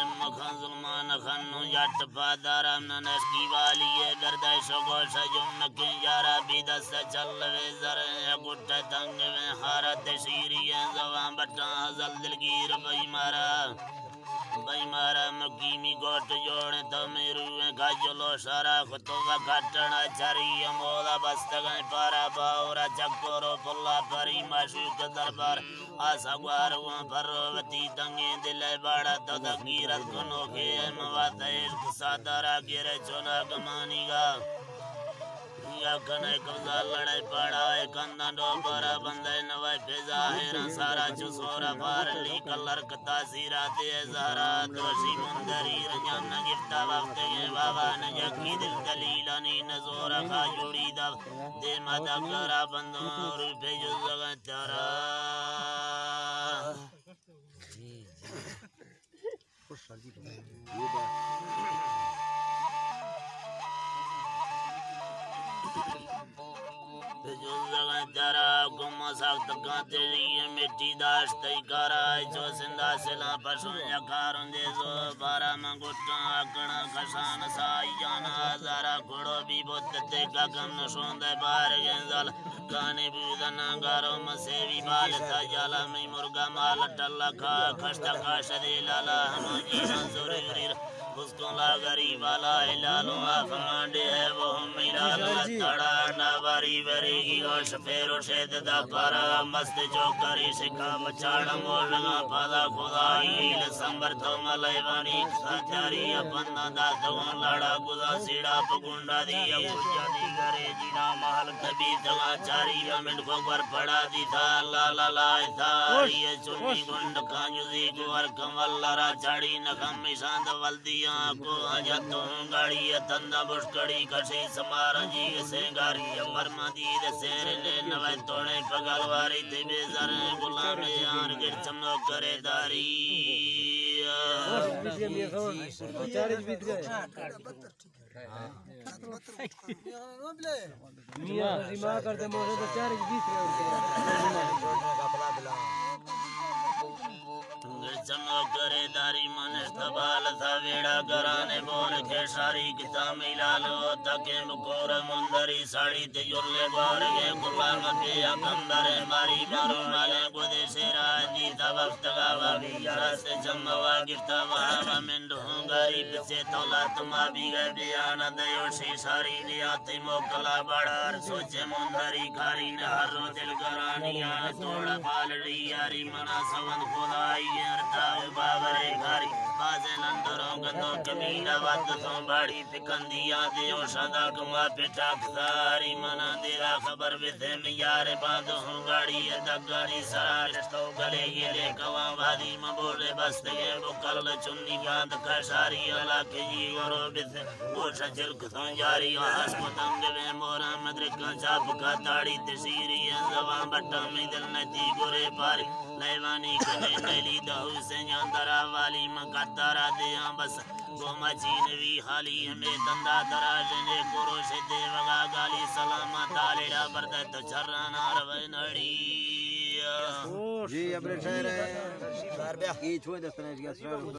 ظالم مخن ظلمان خنو جٹ پادارا من اسکی والی گردش گوش جم کے یارا بھی دست چل وے زر گٹ تنگ وے حارت شیری زبان بٹا زل دلگیر بھائی مارا مقیمی گوٹ جوڑے تو میرو گجلو شارا خطو گھٹنا چری مولا بستگائیں پارا باورا چکورو پلا پری مشوق دربار آسا گواروان پروتی تنگیں دل باڑا تو دگیرت کنو خیم وات عشق سادارا گرے چونا گمانی گا یا کنے قبضہ لڑائی پاڑا ہے کندن ڈو پارا بندے نوائی فضاہران سارا چسورا پارلی کلر کتاثیرات ازہرا درشی مندری رنجان نگفتا وقت گئے بابا نجاکی دل دلیلانی نزورا خاجوڑی دب دے ماتا کرا بندوں اور پہ جزگا تارا جرا گم سخت کانتے لیے مٹی داشتی کارا جو سندہ سلا پشن یکارن دے زو بارا منگوٹا اکڑا خشان سائی جانا زارا کھڑو بھی بودتے کا کم نشون دے بار گنزل کانے بودنا گارو مسیوی بالتا جالا میں مرگا مال ٹلا کھا کھشتا کھاش دے لالا ہمو جینا زوری غریر اس کو لا غریب آلا لالو آفمانڈے ہے وہ ہم لالو تڑا نواری بری کی گوش پیرو شید دا پارا مست چوکری شکا مچاڑا مولگا پادا خدائی لسمبر تو ملیوانی ساتھاری اپنا دا دوان لڑا گزا سیڑا پگونڈا دیا کجا دی گرے جینا محل کبھی دگا چاری امن کو گر پڑا دی تھا لالا لائے تھا یہ چنی گنڈ کانجوزی گوار کمال لرا چاڑی نخم شاند والدیا کو آجاتوں گاڑی تندہ بشکڑی کشی سمارا جی سنگاری برما دید سیر لے نوے توڑے پگلواری تی بیزر غلام یار گر چمنو کرے داری میاں ریما کرتے موسے تو چارج بیت رہے چمنو کرے داری منشت بال تھا ویڑا گرانے بول کے شاری کتا ملالو تکے مکور مندری ساڑی تجلے بار گے غلام پیا کندر ماری مارو مالے گودے سیرا جیتا وقت گاوا بھی رست چموا گفتا وہاں من ڈھونگاری پسے تولا تما بھی گئے بیانا دیوشی ساری لیاتی موکلا بڑار سوچے مندری کاری نہارو دل گرانی آن توڑا پالڑی یاری منا سون خدائی گرتاو باورے گھاری بازے لندروں گندوں کمینہ وقت سنبھاڑی پکندیا دیو شدہ کما پٹا کھاری منا دیرا خبر بیتے میں یار باندھ ہوں گاڑی دگاڑی سراشتو گلے گلے کوان بھادی مبولے بستگے بکل چنی گاند کشاری علاقے جی گرو بیتے گوشا چلک سن جاری آس کو تنگوے مورا مدرکا چاپ کا تاڑی تشیری زبان بٹا میں دل نتی گرے پاری لیوانی کنے نیلی دہو سے جاندرا والی مقدرہ دیاں بس گوما چینوی حالی ہمیں دندہ دراجنے گروش دے وگا گالی سلامت آلیڑا بردہ تو چرانا روی نڑی جی ابرے شہر ہے کی چھوئے دستنے